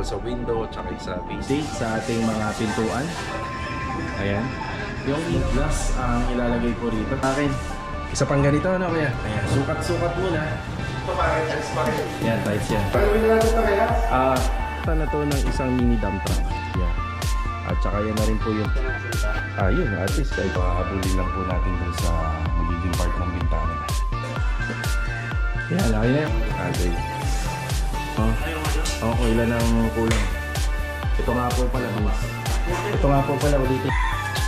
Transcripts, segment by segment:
sa window, tsaka sa base. Date sa ating mga pintuan. Ayan. Yung ink glass ang ilalagay po rito. Akin. Isa pang ganito, ano kaya? Ayan. Sukat-sukat muna. Ito pare, alis pare. Yan, tights yan. Pagawin na natin ito kaya? Na to ng isang mini dump truck. Yan. At saka yan na rin po yung... yun. At least kahit habulin lang po natin dun sa magiging part ng bintana. Yan, laki na yan. Okay. Okay, ilan ang kulang. Ito nga po pala, mas. Ito nga po pala ulitin.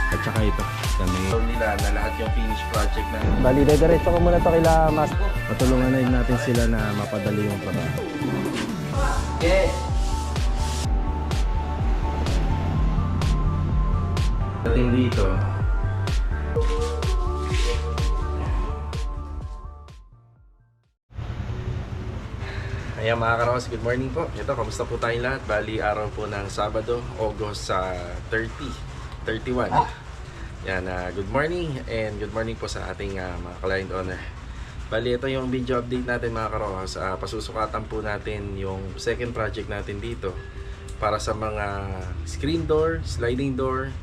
At saka ito. So nila na lahat yung finished project na. Bali, diretso ko muna ito kila Mas. Patulungan na natin sila na mapadali yung paraan. Okay. Dating dito. Ayan mga karos, good morning po. Ito, kamusta po tayong lahat? Bali, araw po ng Sabado, August 31. Yan, good morning and good morning po sa ating mga client owner. Bali, ito yung video update natin mga karos. Pasusukatan po natin yung second project natin dito para sa mga screen door, sliding door,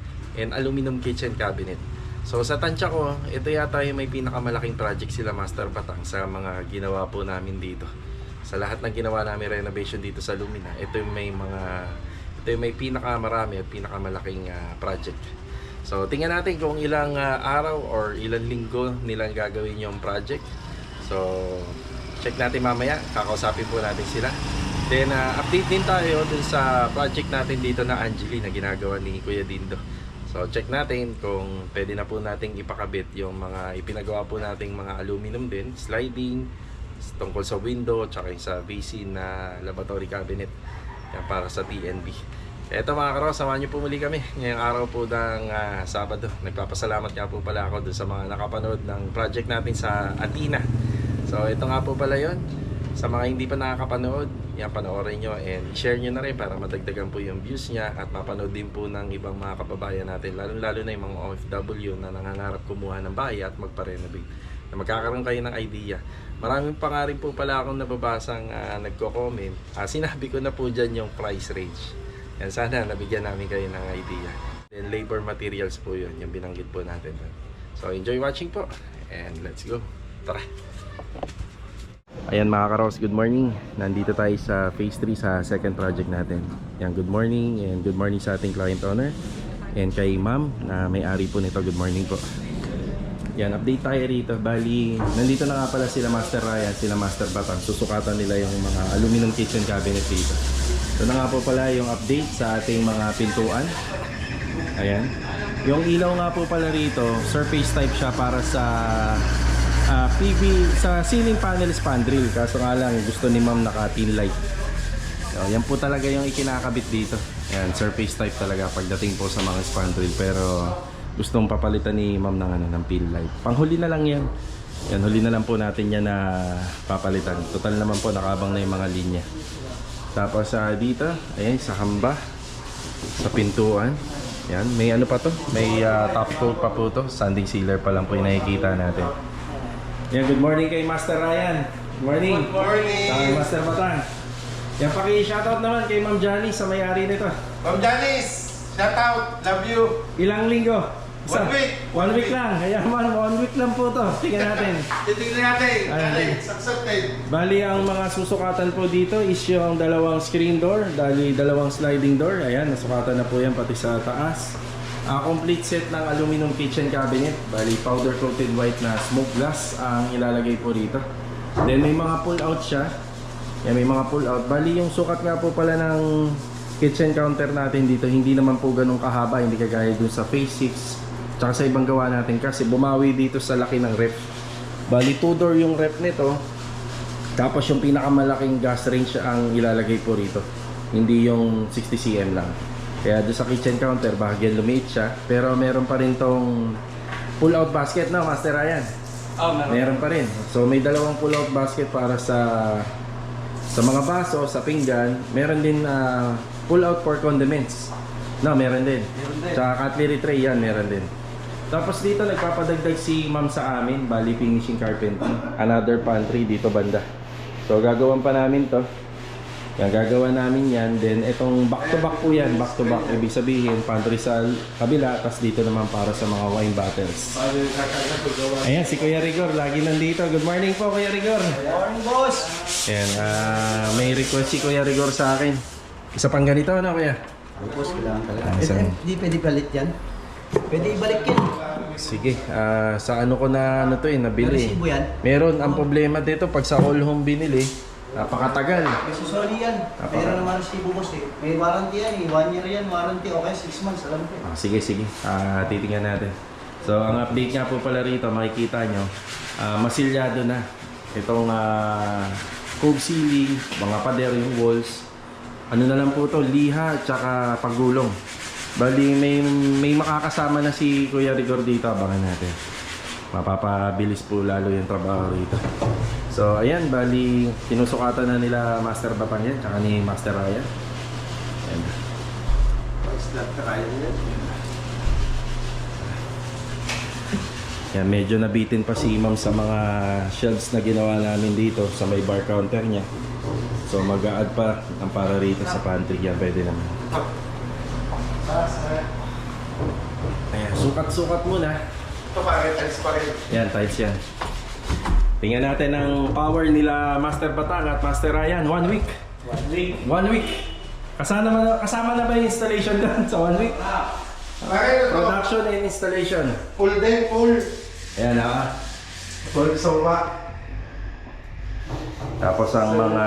and aluminum kitchen cabinet. So sa tansya ko, ito yata yung may pinakamalaking project sila Master Batang sa mga ginawa po namin dito. Sa lahat ng ginawa namin renovation dito sa Lumina, ito yung may pinakamarami at pinakamalaking project. So tingnan natin kung ilang araw or ilang linggo nilang gagawin yung project. So check natin mamaya, kakausapin po natin sila. Then update din tayo dun sa project natin dito na Angeli na ginagawa ni Kuya Dindo. So check natin kung pwede na po nating ipakabit yung mga ipinagawa po nating mga aluminum din, sliding, tungkol sa window, tsaka sa VC na lavatory cabinet. Yan para sa TNB. Eto mga karos, samahan nyo po muli kami ngayong araw po ng Sabado. Nagpapasalamat nga po pala ako dun sa mga nakapanood ng project natin sa Atina. So ito nga po pala yon. Sa mga hindi pa nakakapanood, yan, panoorin nyo and share nyo na rin para madagdagan po yung views niya at mapanood din po ng ibang mga kababayan natin, lalo na yung mga OFW na nangangarap kumuha ng bahay at magpa-renovate, na magkakaroon kayo ng idea. Maraming pa nga rin po pala akong nababasang nagko-comment. Sinabi ko na po dyan yung price range. Yan, sana nabigyan namin kayo ng idea. Then labor materials po yun, yung binanggit po natin. So enjoy watching po and let's go. Tara! Ayan mga karos, good morning. Nandito tayo sa phase 3 sa second project natin. Yan, good morning and good morning sa ating client owner. And kay ma'am na may-ari po nito, good morning po. Yan, update tayo rito. Bali, nandito na nga pala sila Master Ryan, sila Master Batang. Susukatan nila yung mga aluminum kitchen cabinet dito. Ito na nga po pala yung update sa ating mga pintuan. Ayan. Yung ilaw nga po pala rito, surface type siya para sa PV sa ceiling panel spandrel, kaso nga lang gusto ni ma'am naka pin light. So, yan po talaga yung ikinakabit dito. Yan, surface type talaga pagdating po sa mga spandrel, pero gustong papalitan ni ma'am ng pin light. Panghuli na lang yan. Yan, huli na lang po natin yan na papalitan. Total naman po nakabang na yung mga linya. Tapos dito, ayan, sa hamba, sa pintuan. Yan, may ano pa to? May top coat pa po to. Sanding sealer pa lang po yung nakikita natin. Yeah, good morning kay Master Ryan. Good morning. Good morning. Kay Master Batang. Yan, paki-shoutout naman kay Ma'am Janice sa may-ari nito. Ma'am Janice, shout out, love you. Ilang linggo? 1 week. 1 week lang. Kaya man, 1 week lang po to. Tingnan natin. Titignan natin. Ayan. Accepted. Bali, ang mga susukatan po dito is yung dalawang screen door, dalawang sliding door. Ayan, nasukatan na po yan pati sa taas. Complete set ng aluminum kitchen cabinet. Bali, powder coated white na smoke glass ang ilalagay po rito. Then may mga pull out siya. Yan, may mga pull out. Bali, yung sukat nga po pala ng kitchen counter natin dito, hindi naman po ganun kahaba, hindi kagaya dun sa phase 6 tsaka sa ibang gawa natin, kasi bumawi dito sa laki ng ref. Bali, 2-door yung ref nito. Tapos yung pinakamalaking gas range ang ilalagay po rito, hindi yung 60 cm lang. Kaya doon sa kitchen counter, bahagyan lumiit siya. Pero meron pa rin tong pull-out basket na, Master Ryan. Oh, meron pa rin. So may dalawang pull-out basket para sa mga baso, sa pinggan. Meron din pull-out for condiments. No, meron din. Sa cutlery tray yan, meron din. Tapos dito nagpapadagdag si ma'am sa amin, bali finishing carpentry. Another pantry dito banda. So gagawin pa namin to. Yan, gagawa namin yan. Then, itong back-to-back po yan. Back-to-back. Ibig sabihin, pantry sa kabila. Tapos dito naman para sa mga wine bottles. Ayan, si Kuya Rigor. Lagi nandito. Good morning po, Kuya Rigor. Good morning, boss! Ayan, may request si Kuya Rigor sa akin. Isa pang ganito, ano, Kuya? Boss, kailangan ka lang. Saan? Hindi pwede palit yan. Pwede ibalik yan. Sige, sa ano ko na ano to nabili. Resibo yan. Meron, ang problema dito, pag sa all home binili, napakatagal. May susoli yan. Pero naman resibo, boss eh. May warranty yan eh. 1 year yan, warranty. Okay, 6 months. Alam ko. Sige, sige. Titingnan natin. So, ang update nga po pala rito, makikita nyo, masilyado na. Itong cove ceiling, mga pader, yung walls. Ano na lang po to, liha, tsaka pagulong. Bali, may makakasama na si Kuya Rigor dito, abangan natin. Mapapabilis po lalo yung trabaho rito. So, ayan, bali, tinusukatan na nila Master Batang yan, tsaka ni Master Raya. Ayan. Yan, medyo nabitin pa si Imam sa mga shelves na ginawa namin dito sa may bar counter niya. So mag-a-add pa ang para rito sa pantry. Yan, pwede naman. Ayan, sukat-sukat muna. Ito pare, tiles pa rin. Yan, tiles yan. Tingnan natin ang power nila Master Batang at Master Ryan. 1 week. 1 week. Kasama na ba yung installation doon sa 1 week? Production and installation. Full day, full. Ayan Full soma. Tapos ang mga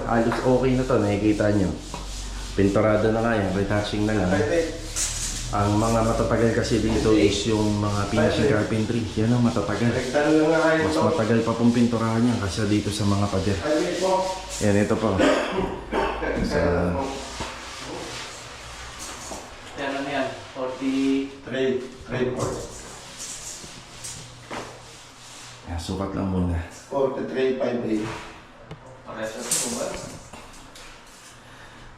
alos okay na to, nakikita nyo. Pinturado na nga yan, retouching na lang. Ang mga matatagal kasi dito is yung mga finishing carpentry. Yan ang matatagal. Mas matagal pa pong pinturahan yan kasi dito sa mga pader. Yan, ito pa. Yan, ano yan? 43. Yan, sukat lang muna. 43.5A.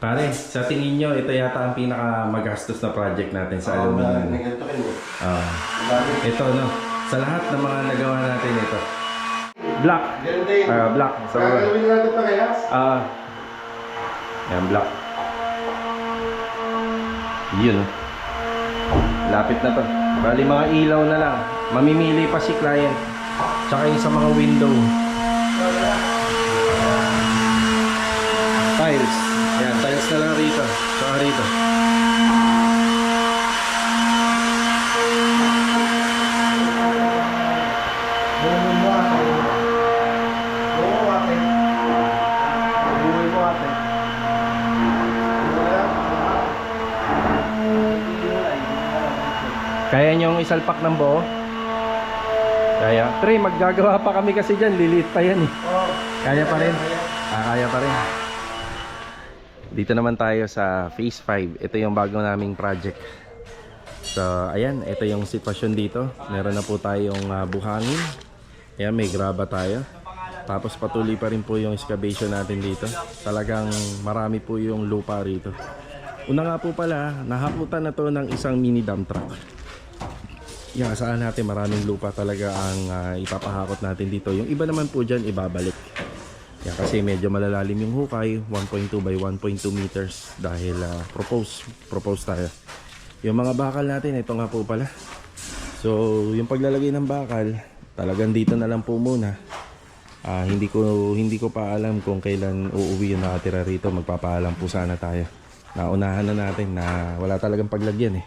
Pare, sa tingin nyo, ito yata ang pinaka magastos na project natin sa aluminum. Ito, no? Sa lahat ng mga nagawa natin ito. Black. Black. So, Gagawin natin parehas. yan, black. Yun, no? Lapit na to. Bali, mga ilaw na lang. Mamimili pa si client. Tsaka yung sa mga window. Tiles. Yan, tiles na lang rito. Tsaka rito. Kaya niyong isalpak ng buo? Kaya. Tre, maggagawa pa kami kasi dyan. Liliit pa yan eh. Kaya pa rin. Kaya pa rin. Dito naman tayo sa Phase 5. Ito yung bago naming project. So, ayan. Ito yung sitwasyon dito. Meron na po tayong buhangin. Ayan, may graba tayo. Tapos patuloy pa rin po yung excavation natin dito. Talagang marami po yung lupa rito. Una nga po pala, nahakutan na to ng isang mini dump truck. Yan, saan natin maraming lupa talaga ang ipapahakot natin dito. Yung iba naman po dyan, ibabalik. Yan, kasi medyo malalalim yung hukay, 1.2 by 1.2 meters dahil propose tayo. Yung mga bakal natin, ito nga po pala. So, yung paglalagay ng bakal, talagang dito na lang po muna. Hindi ko pa alam kung kailan uuwi yung nakatira rito. Magpapaalam po sana tayo. Naunahan na natin na wala talagang paglagyan eh.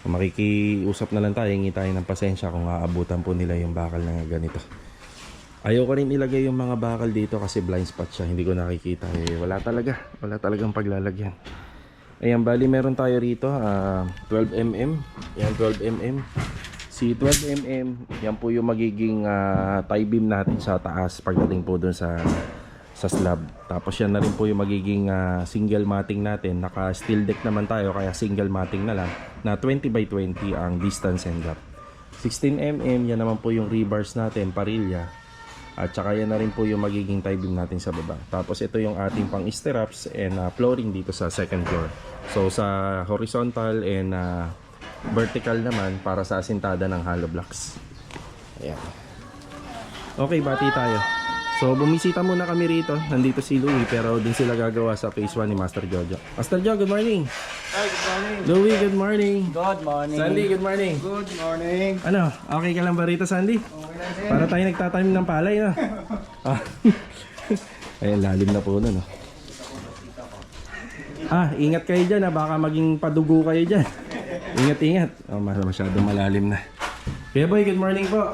Makikiusap na lang tayo, hingi tayo ng pasensya kung aabutan po nila yung bakal na ganito. Ayoko rin ilagay yung mga bakal dito kasi blind spot siya, hindi ko nakikita eh. Wala talagang paglalagyan. Ayan, bali meron tayo rito 12mm. Yan, 12mm. Si 12mm, yan po yung magiging tie beam natin sa taas pagdating po dun sa slab. Tapos yan na rin po yung magiging single matting natin. Naka steel deck naman tayo kaya single matting na lang na 20 by 20 ang distance and gap. 16mm, yan naman po yung rebars natin, parilya. At saka yan na rin po yung magiging tie beam natin sa baba. Tapos ito yung ating pang stirrups and flooring dito sa second floor. So sa horizontal and vertical naman para sa asintada ng hollow blocks. Ayan. Okay, bati tayo. So bumisita muna kami rito. Nandito si Louie pero dun sila gagawa sa phase 1 ni Master Jojo. Master Jojo, good morning. Hi, good morning. Louie, good morning. Good morning. Sandy, good morning. Good morning. Ano, okay ka lang ba rito, Sandy? Okay lang sir. Para tayo nagtatanim ng palay, no? Ah. Ayan, lalim na po nun, no? Ingat kayo dyan, ha? Baka maging padugo kayo dyan. Ingat. Oh, masyadong malalim na. Kuya Boy, good morning po.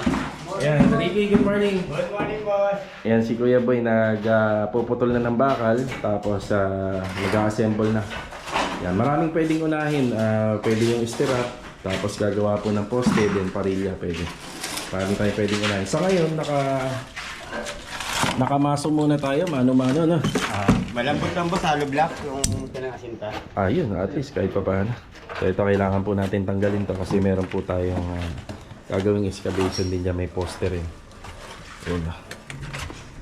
Ayan, Ricky, good morning. Good morning, boss. Ayan, si Kuya Boy nagpuputol na ng bakal, tapos nag-assemble na. Yan, maraming pwedeng unahin. Pwede yung stirrup, tapos gagawa po ng poste, then parilya pwede. Maraming tayo pwedeng unahin. Sa ngayon, nakamaso muna tayo, mano-mano, no? Malambot-lambot, hollow block yung pinangasinta. Yun, at least kahit pa paano. So ito, kailangan po natin tanggalin to kasi meron po tayong gagawing excavation din dyan, may poster rin. Yun.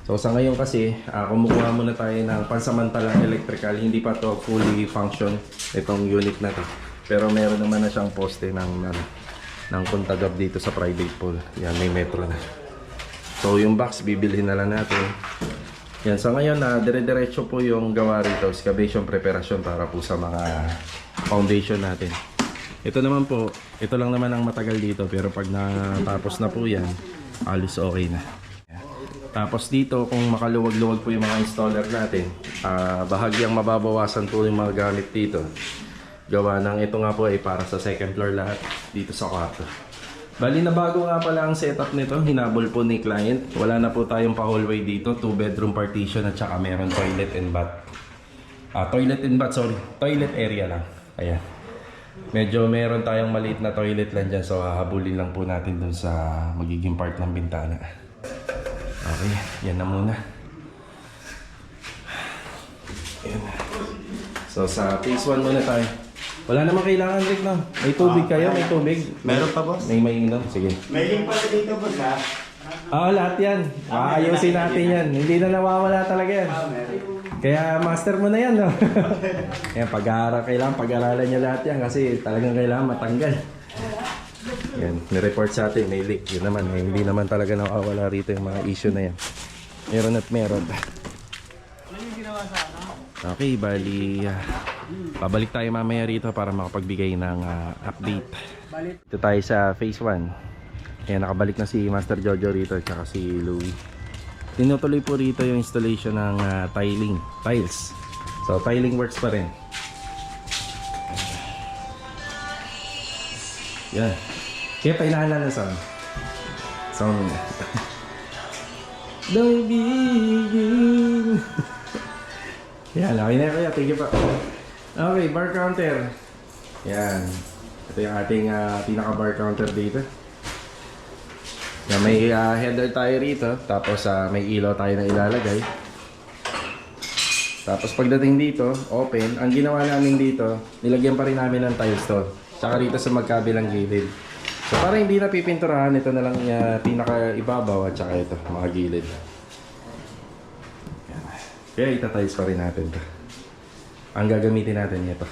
So sa ngayon kasi, kumukuha muna tayo ng pansamantalang electrical, hindi pa to fully function itong unit na to. Pero meron naman na siyang poste ng contagab dito sa private pole. Yan, may metro na. So yung box, bibilhin na lang natin. Yan, sa ngayon dire-diretso po yung gawa rito, excavation preparation para po sa mga foundation natin. Ito naman po, ito lang naman ang matagal dito pero pag natapos na po yan, alis okay na. Tapos dito, kung makaluwag-luwag po yung mga installer natin, bahagyang mababawasan po yung mga gamit dito. Gawa ng ito nga po ay para sa second floor lahat dito sa kwarto. Bali na bago nga pala ang setup nito, hinabol po ni client. Wala na po tayong pa-hallway dito, 2-bedroom partition at saka meron toilet and bath. Toilet area lang. Ayan. Medyo meron tayong maliit na toilet lang dyan, so hahabulin lang po natin dun sa magiging part ng bintana. Okay, yan na muna. Ayan. So sa phase 1 muna tayo. Wala namang kailangan, Rick, no? May tubig kayo? May tubig? Meron pa, boss? May inom? Sige. May link pala dito, boss, ha? Lahat yan. Ayusin natin yan. Hindi na nawawala talaga yan. Kaya master mo na yan, no? Yan, kailangan pag-aralan niya lahat yan kasi talagang kailangan matanggal. Yan, nireport sa atin, may leak. Yun naman, hindi naman talaga nawawala rito yung mga issue na yan. Meron at meron. Okay, bali, pabalik tayo mamaya rito para makapagbigay ng update. Ito tayo sa phase 1. Ayan, nakabalik na si Master Jojo rito at saka si Louie. Tinutuloy po rito yung installation ng tiles. So, tiling works pa rin. Yan. Kaya painahalan na sound. Sound na. Daigigin. Yan, okay na kaya. Thank you pa. Okay, bar counter. Yan. Ito yung ating pinaka-bar counter dito. Yan, may header tayo rito. Tapos may ilaw tayo na ilalagay. Tapos pagdating dito, open. Ang ginawa namin dito, nilagyan pa rin namin ng tiles to. Tsaka rito sa magkabilang gilid. So para hindi na pipinturahan, ito na lang pinaka-ibabaw at saka ito, mga gilid. Yan. Kaya itatiles pa rin natin to. Ang gagamitin natin ito.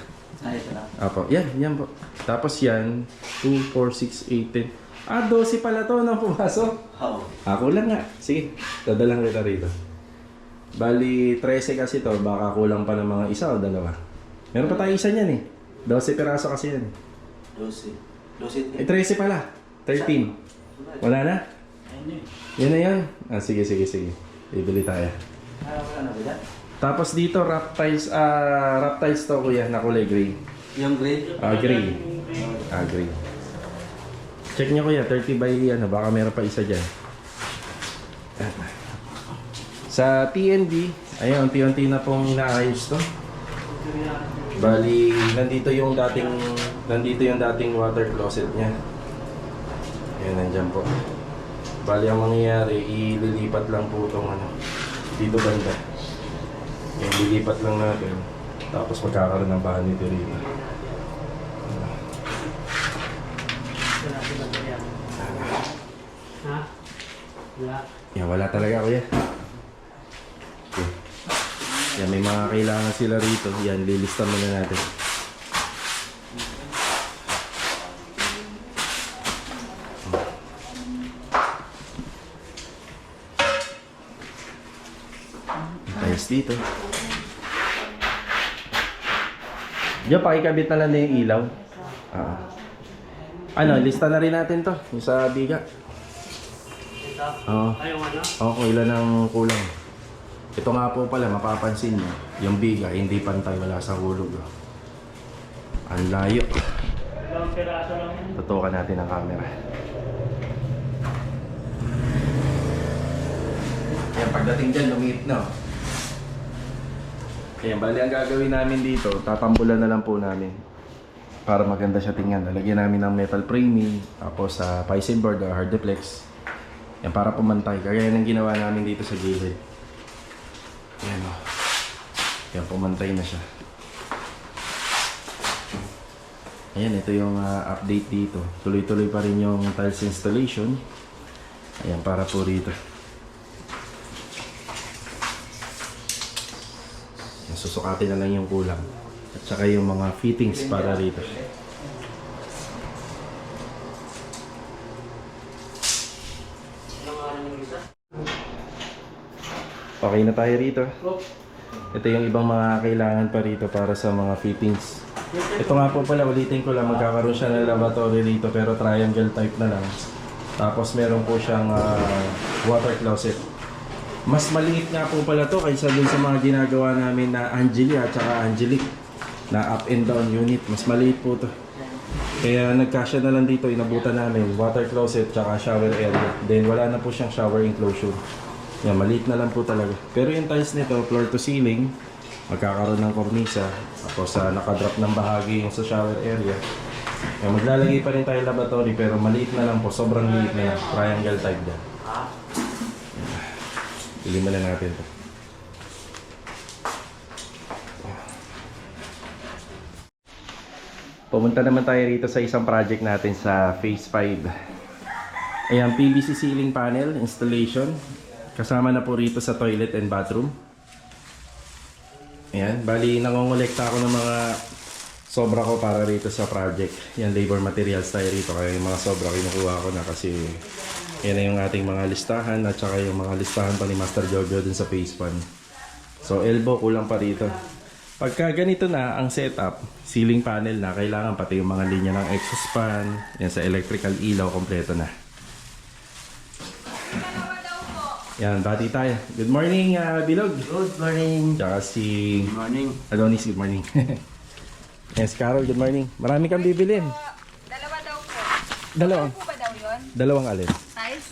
Apo, yan po. Tapos yan, 2, 4, 6, 8, 10. 12 pala to nang pumasok. Ako lang nga. Sige, dadalang kita rito. Bali, 13 kasi to. Baka kulang pa ng mga isa o dalawa. Meron pa tayo isa niyan eh. 12 piraso kasi yan. 12. 13 pala. 13. Wala na? Yan na yan. Sige. Bibili tayo. Tapos dito, wrap tiles to kuya na kulay gray. Yung grade? Gray. Gray. Check nyo kuya, 30 by baka meron pa isa dyan. Sa TND, ayun, unti-unti na pong inaayos to. Bali, nandito yung dating water closet niya. Ayan, nandyan po. Bali, ang mangyayari, ililipat lang po itong dito banda. Ayan, lilipat lang natin. Tapos magkakaroon ng vanity rito. Yan, wala talaga kuya. Okay. Yan, may mga kailangan sila rito. Yan, lilista muna natin. dito. Diyan, pakikabit na lang na yung ilaw. Ano, lista na rin natin to. Yung sa biga. Oo. Oo, ilan ang kulang. Ito nga po pala, mapapansin nyo. Yung biga, hindi pantay, wala sa hulog. Ang layo. Tutukan natin ang camera. Ayan, pagdating dyan, lumiit na. Ayan, bali ang gagawin namin dito, tatambulan na lang po namin. Para maganda siya tingnan. Lalagyan namin ng metal framing, tapos sa piston board, hard duplex. Yan, para pumantay. Kaya yan ang ginawa namin dito sa gilid. Ayan o. Yan, pumantay na siya. Ayan, ito yung update dito. Tuloy-tuloy pa rin yung tiles installation. Ayan, para po rito. Yan, susukatin na lang yung kulang. At saka yung mga fittings para rito. Okay na tayo rito. Ito yung ibang mga kailangan pa rito para sa mga fittings. Ito nga po pala, ulitin ko lang, magkakaroon siya ng lavatory rito pero triangle type na lang. Tapos meron po siyang water closet. Mas maliit nga po pala to kaysa dun sa mga ginagawa namin na Angeli at saka Angelic na up and down unit. Mas maliit po to. Kaya nagkasya na lang dito, inabutan namin water closet tsaka shower area. Then wala na po siyang shower enclosure. Yan, maliit na lang po talaga. Pero yung tiles nito, floor to ceiling, magkakaroon ng kornisa. Tapos nakadrop ng bahagi yung sa shower area. Yan, maglalagay pa rin tayo lavatory pero maliit na lang po. Sobrang liit na lang. Triangle type dyan. Iliman na natin ito. Pumunta naman tayo rito sa isang project natin sa Phase 5. Ayan, PVC ceiling panel installation. Kasama na po rito sa toilet and bathroom. Ayan, bali nangongolekta ako ng mga sobra ko para rito sa project. Yan, labor materials tayo rito. Kaya yung mga sobra kinukuha ko na kasi yan na yung ating mga listahan at saka yung mga listahan pa ni Master Jojo dun sa Phase 1. So elbow kulang pa rito. Pagka ganito na ang setup, ceiling panel na, kailangan pati yung mga linya ng exhaust fan, yan sa electrical ilaw, kompleto na. Yan, bati tayo. Good morning, Bilog. Good morning. Tsaka si Good morning. Adonis, good morning. Yan, si Carol, good morning. Marami kang bibilin. Dalawa daw po. Dalawang. Ano po ba daw yun? Dalawang alin? Size?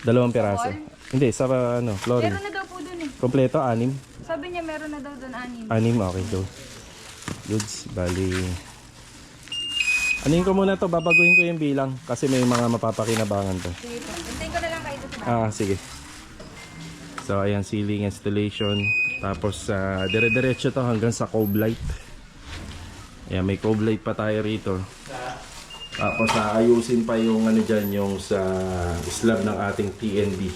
Dalawang piraso. Hindi, sa flooring. Meron na daw po dun eh. Kompleto, 6. Sabi niya meron na daw dun 6. 6, okay, go. Goods, bali. Anuin ko muna to, babaguhin ko yung bilang kasi may mga mapapakinabangan to. Sige po. Hintayin ko na lang kayo sa Sige. So, ayan, ceiling installation. Tapos, dire-diretso to hanggang sa cove light. Ayan, may cove light pa tayo rito. Tapos, ayusin pa yung ano dyan, yung sa slab ng ating TNB.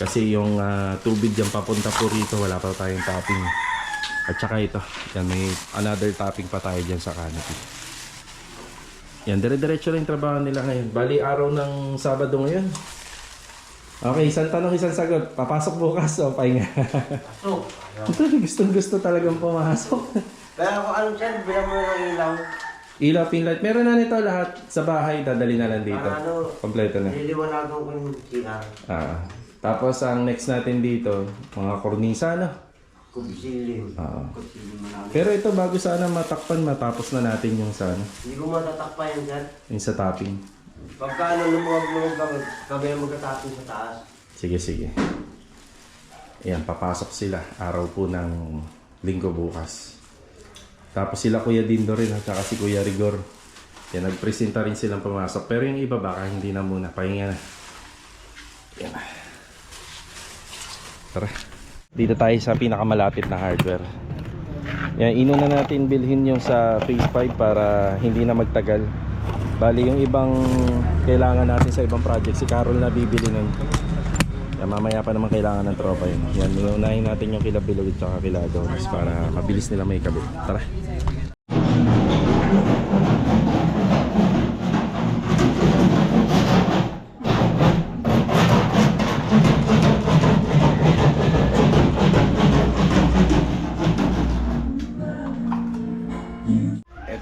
Kasi yung tubig dyan papunta po rito, wala pa tayong topping. At saka ito, yan, may another topping pa tayo dyan sa canopy. Yan, dire-diretso lang yung trabaho nila ngayon. Bali, araw ng Sabado ngayon. Okay, isang tanong, isang sagot. Papasok bukas o pahinga? So, Gusto talagang pumasok. pero kung ano dyan, bilang mo ng ilaw. Ilaw, pin light. Meron na nito lahat sa bahay. Dadali na lang dito. Para ano, Kompleto na. nililiwanagan ko yung CR. Tapos ang next natin dito, mga kornisa, no? Kubisilin. Oo. Kubisilin mo namin. Pero ito, bago sana matakpan, matapos na natin yung sa, ano, Hindi ko matatakpa yan dyan. yung sa topping. Pagka ano, lumuwag kami ang magkatapin sa taas. Sige, sige. Ayan, papasok sila. Araw po ng linggo bukas. Tapos sila Kuya Dindo rin at saka si Kuya Rigor. Yan, nagpresenta rin silang pumasok. Pero yung iba baka hindi na muna. Pahinga na. Yan. Tara. Dito tayo sa pinakamalapit na hardware. Yan, inuna natin bilhin yung sa Phase 5 para hindi na magtagal. Bali yung ibang kailangan natin sa ibang project, si Carol na bibili nun. Yan, mamaya pa naman kailangan ng tropa yun. Yan, iunahin natin yung kila Bilog at saka kila Adonis para mabilis nila may kabit. Tara.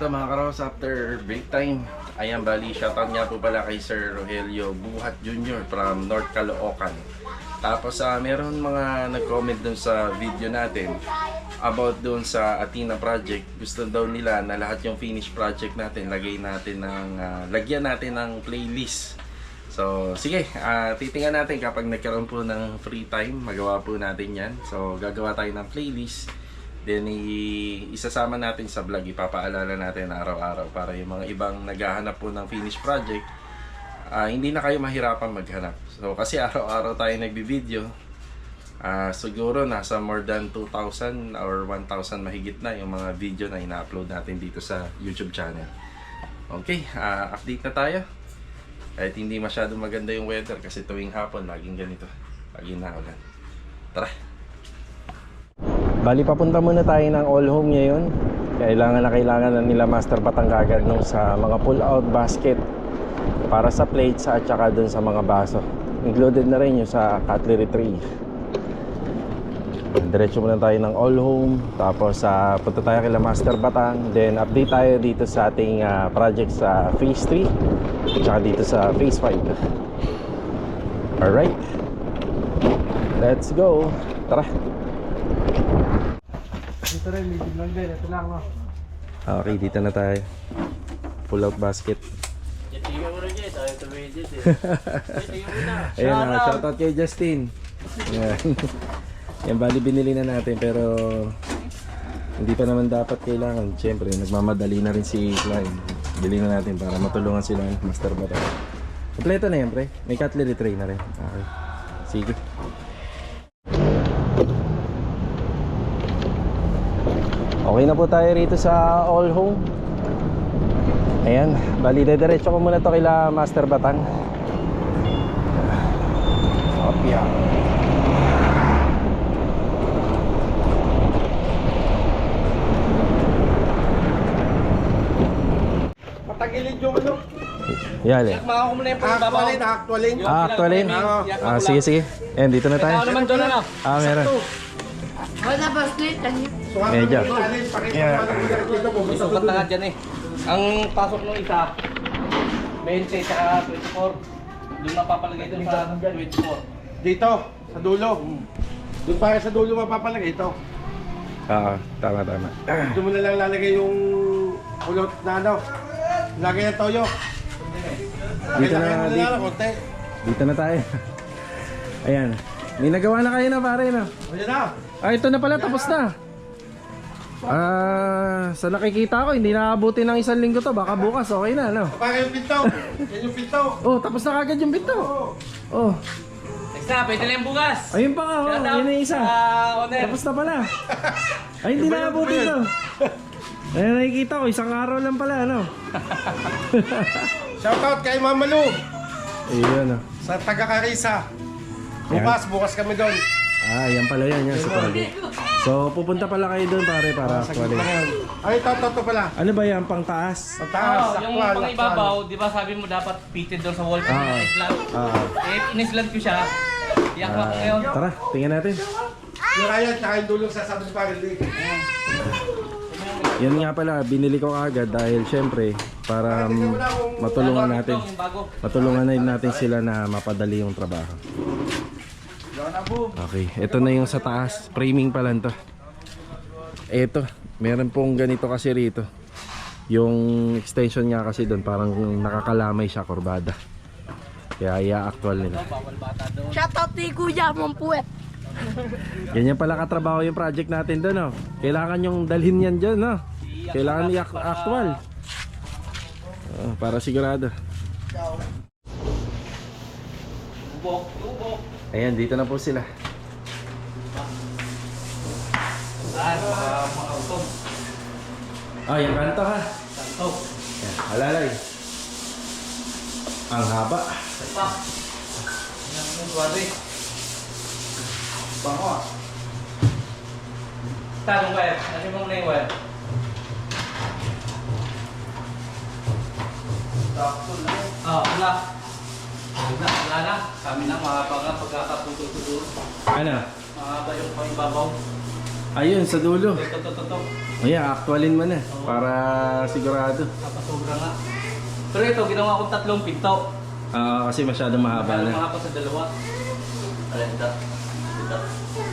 ito mga karos, after break time. Ayan, bali, shoutout nga po pala kay Sir Rogelio Buhat Jr. from North Caloocan. Tapos meron mga nag-comment dun sa video natin about dun sa Athena project. Gusto daw nila na lahat yung finished project natin, lagyan natin ng playlist. So, sige, titingnan natin kapag nagkaroon po ng free time, magawa po natin yan. So, gagawa tayo ng playlist. Then, isasama natin sa vlog, ipapaalala natin araw-araw para yung mga ibang naghahanap po ng finished project, hindi na kayo mahirapan maghanap. So, kasi araw-araw tayo nagbibideo, siguro nasa more than 2,000 or 1,000 mahigit na yung mga video na ina-upload natin dito sa YouTube channel. Okay, update na tayo. Kahit hindi masyadong maganda yung weather kasi tuwing hapon, laging ganito. Laging naulan. Tara! Bali, papunta muna tayo ng all home ngayon. Kailangan na nila Master Batang kagad nung sa mga pull-out basket para sa plates at saka dun sa mga baso. Included na rin yung sa cutlery tray. Diretso muna tayo ng all home. Tapos punta tayo kila Master Batang. Then update tayo dito sa ating project sa Phase 3 at saka dito sa Phase 5. Alright, let's go. Tara. Ito rin, medium lang din. Ito lang, no? Okay, dito na tayo. Pull out basket. Ayan, shoutout kay Justin. Ayan. Yan, bali binili na natin pero hindi pa naman dapat kailangan. Siyempre, nagmamadali na rin si Klein. Bili na natin para matulungan sila ng Master Batang. Kompleto na yan, pre. May cutlery tray na rin. Okay. Sige. Okay na po tayo rito sa all home. Ayan, bali diretso ko muna to kila Master Batang. Opya. Patagilid yung ano? Yale. Maka ko muna yung pagbabalin, actualin. Actualin? Sige, sige. Ayan, dito na tayo. naman doon, ano? Meron. Wala ba split? Medyo. Isang batangan dyan eh. Ang pasok ng isa, 20 tsaka 24. Doon mapapalagay doon sa 24. Dito, sa dulo. Doon pa sa dulo mapapalagay ito. Tama. Doon mo na lang lalagay yung kulot na ano. Lagay ng toyo. Dito na tayo. Ayan. May nagawa na kayo na pare, no? Ayan na. Ito na pala, tapos na. Sa nakikita ko, hindi naabuti ng 1 linggo to. Baka bukas, okay na, no? Para yung pinto. Yan yung pinto. Oh, tapos na kagad yung pinto. Oh, Next na, pwede na yung bugas. ayun pa nga, oh. Yun na yung isa. Owner. Tapos na pala. Ay, hindi naabuti to. Ayan, nakikita ko, 1 araw lang pala, no? Shoutout kay Mama Lu. Ayun, oh. Sa taga-Carissa. Bukas kami doon. Yan pala yan, sa Quali. So, pupunta pala kayo doon, pare, para Quali. Ay, ito pala. Ano ba yan, pang taas? Sa taas, Yung actual. pang ibabaw, di ba sabi mo dapat fitted doon sa wall kasi in-island. In-island ko siya. Yakma ko ngayon. Tara, tingnan natin. Yung kaya, tsaka yung dulong sa sabon pa rin. Yan nga pala, binili ko agad dahil syempre para matulungan natin. Yung bago. Matulungan na natin sila na mapadali yung trabaho. Okay, ito na yung sa taas. Framing pa lang to. Ito, meron pong ganito kasi rito. Yung extension nga kasi doon parang nakakalamay siya, kurbada. Kaya i-actual nila. Shoutout ni Kuya Mampuet. Ganyan pala katrabaho yung project natin doon, no? Kailangan yung dalhin yan dyan, no? Kailangan i-actual. Para sigurado. Ubok. Ayan, dito na po sila. Mga utong. Yung kanto ha. Santo. Ayan, halalay. Ang haba. Sepak. Yan ang suwari. Bango. Tanong wire. Ano mo muna yung wire? Wala. Wala na. Kami na mahaba nga pagkakaputo-tuto. Ano? Mahaba yung pangibabaw. Ayun, sa dulo. Ito. Ayan, actualin mo na. Para sigurado. Napasobra nga. Pero ito, ginawa ko 3 pinto. Kasi masyadong mahaba na. Mga pa sa dalawa. Alin, ito.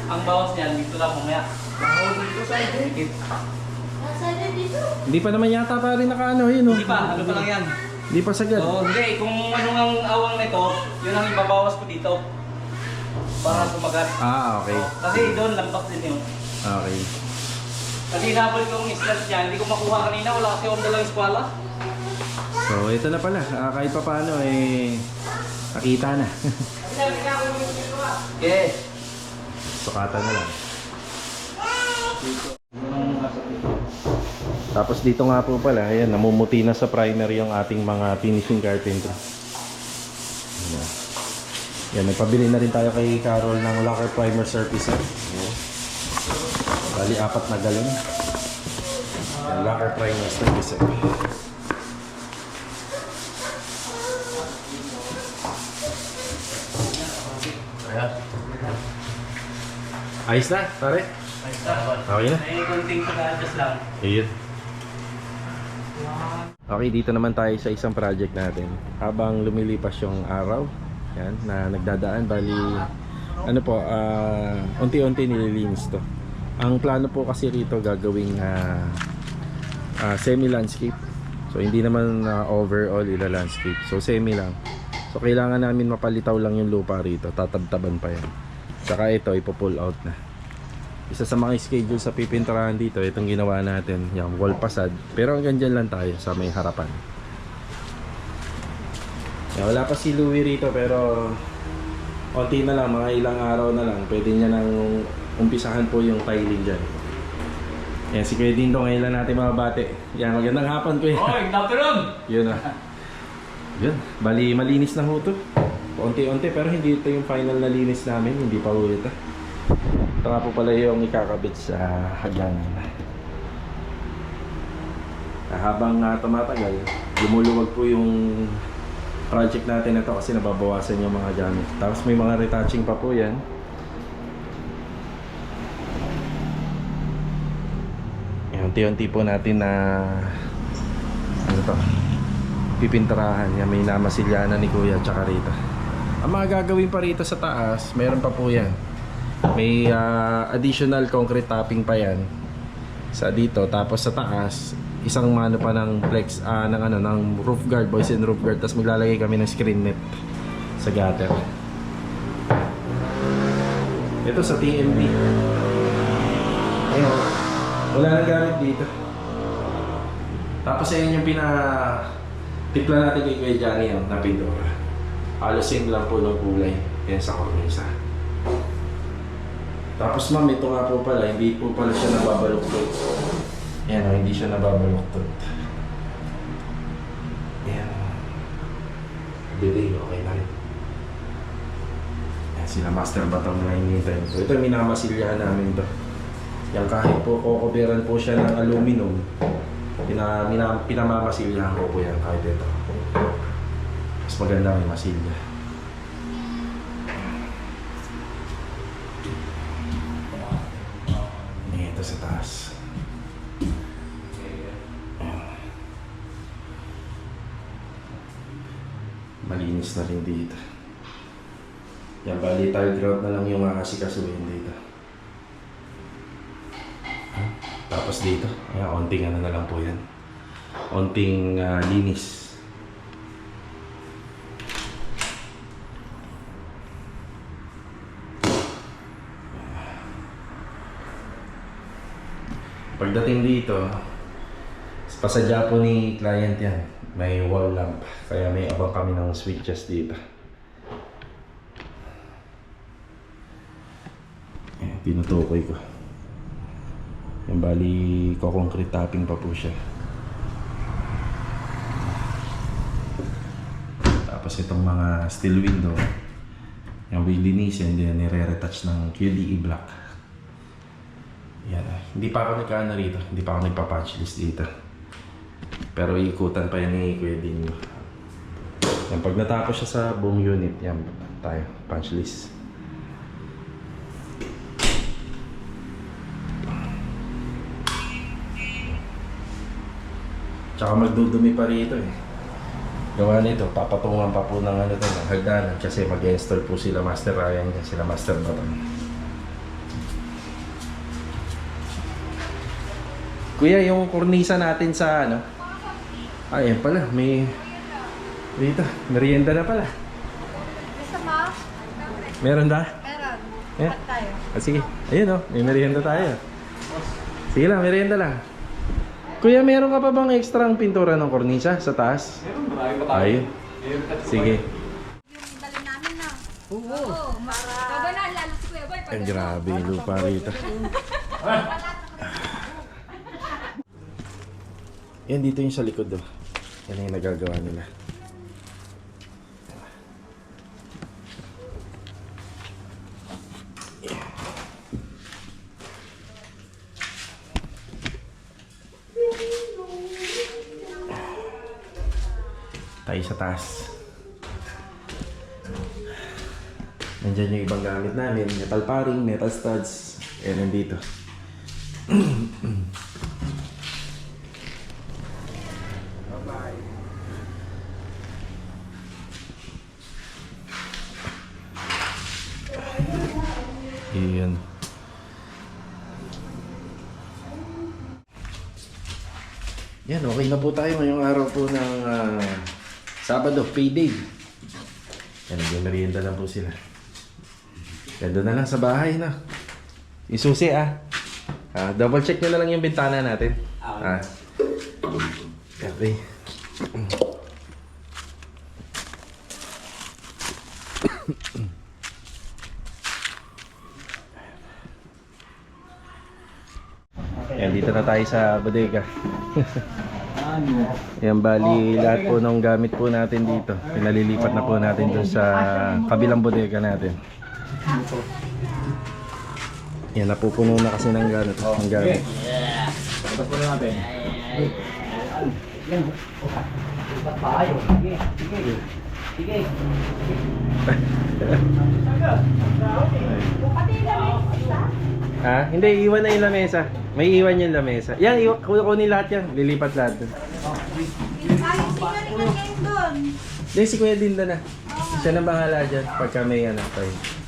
Ang bawas niyan, dito lang mamaya. Dito sa edit. Hindi pa naman yata pa rin nakaano yun. Hindi pa, ano pa lang yan. Hindi pa sagad. Oo, hindi. Kung ano ang awang nito, yun ang ibabawas ko dito. Para sumagat. Okay. Kasi doon, lampas din yun. Okay. Kasi hinabol ko yung islas niya, hindi ko makuha kanina, wala kasi akong dalang eskwala. So, ito na pala. Kahit pa paano, nakita na. Okay. Sukatan na lang. Tapos dito nga po pala, ayan, namumuti na sa primer yung ating mga finishing carpentry. Ayan. Yan, nagpabili na rin tayo kay Carol ng lacquer primer surface. Ayan. Bali, 4 na galon. Yan, lacquer primer surface. Ayan. Ayos na, pare. Okay na. May konting pag-adjust lang. Ayun. Okay, dito naman tayo sa isang project natin. Habang lumilipas yung araw, yan, na nagdadaan, bali, ano po, unti-unti nililinis to. Ang plano po kasi rito gagawing semi-landscape. So, hindi naman overall ila-landscape. So, semi lang. So, kailangan namin mapalitaw lang yung lupa rito. Tatabtaban pa yan. Saka ito, ipo-pull out na. Isa sa mga schedule sa pipinturahan dito, itong ginawa natin, yung wall facade. Pero hanggang dyan lang tayo sa may harapan. Wala pa si Louie rito, pero konti na lang, mga ilang araw na lang, pwede niya nang umpisahan po yung tiling dyan. Yan, si Kuya Dindo, ngayon lang natin mga bate. Yan, magandang hapon ko. Oy, good afternoon! Yun na. Yun, bali malinis na ho to. Unti-unti, pero hindi ito yung final na linis namin, hindi pa ho ito. Ito nga po pala yung ikakabit sa hagdanan. Habang tumatagal, lumuluwag po yung project natin na to kasi nababawasan yung mga gamit. Tapos may mga retouching pa po yan. Unti-unti po natin na ano to, pipinturahan. Yan, may namasilyanan ni Kuya tsaka rito. Ang mga gagawin pa rito sa taas, mayroon pa po yan. May additional concrete topping pa yan sa dito. Tapos sa taas, isang mano pa ng flex ng roof guard, boys and roof guard. Tapos maglalagay kami ng screen net sa gutter. Ito sa TMB. Ayun, wala nang gamit dito. Tapos ayun yung tipla natin kay Kuya Johnny na pintura. Halos same lang po ng kulay. Yan sa kornisa. Tapos ma'am, ito nga po pala, hindi po pala siya nababaluktot. Yan o, hindi siya nababaluktot. Yan. Bilig, okay na rin. Yan, sila master batang na hinihintay. So ito yung minamasilyahan namin to. Yan, kahit po kukuberan po siya ng aluminum, pinamamasilyahan ko po yan kahit ito. Mas maganda may masilya. Ito sa taas. Malinis na rin dito. Yan, bali tile grout na lang yung makasikasuhin dito. Tapos dito, ayan, onting ano na lang po yan. Onting linis. Pagdating dito, pasadya po ni client yan. May wall lamp. Kaya may abang kami ng switches dito. Ayan, tinutukoy ko. Yan, bali concrete topping pa po siya. Tapos itong mga steel window, yung lilinisin, then nire-retouch ng QDE black. Yan. Hindi pa ako nagkaano rito. Hindi pa ako nagpa-patch list dito. Pero iikutan pa yan ni Kuya Dino. Yan, pag natapos siya sa buong unit, yan tayo, punch list. Tsaka magdudumi pa rito eh. Gawa nito, papatungan pa po ng ano to, ng hagdanan kasi mag-install po sila Master Ryan yan, sila Master Baton. Kuya, yung kornisa natin sa ano? Ayan pala, may dito, merienda na pala. Gusto mo? Meron da? Meron. Yeah. Ba't tayo? Sige, ayun oh, may merienda tayo. Sige lang, merienda lang. Kuya, meron ka pa bang extra pintura ng kornisa sa taas? Meron, marami pa tayo. Ayun. Sige. Yung dali namin na. Oo. Baba na, lalo si Kuya Boy. Ang grabe yung lupa rito. Yan, dito yung sa likod oh. Yan yung nagagawa nila. Tayo sa taas. Nandyan yung ibang gamit namin. Metal paring, metal studs. Ayan, nandito. Iyan. Yan, okay na po tayo ngayong araw po ng Sabado, payday. Yan, nag-merienda lang po sila. Yan, doon na lang sa bahay na. Isusi double check nyo na lang yung bintana natin. Okay. Yan, dito na tayo sa bodega. Yan, bali lahat po ng gamit po natin dito. Pinalilipat na po natin dun sa kabilang bodega natin. Yan, napupuno na kasi ng gamit. Ng gamit. Tapos po natin. Sige. Ha? Hindi, iwan na yung lamesa. May iwan yung lamesa. Yan, kunin lahat yan. Lilipat lahat dun. Hindi, si Kuya Dinda na. Siya na bahala dyan pagka may tayo.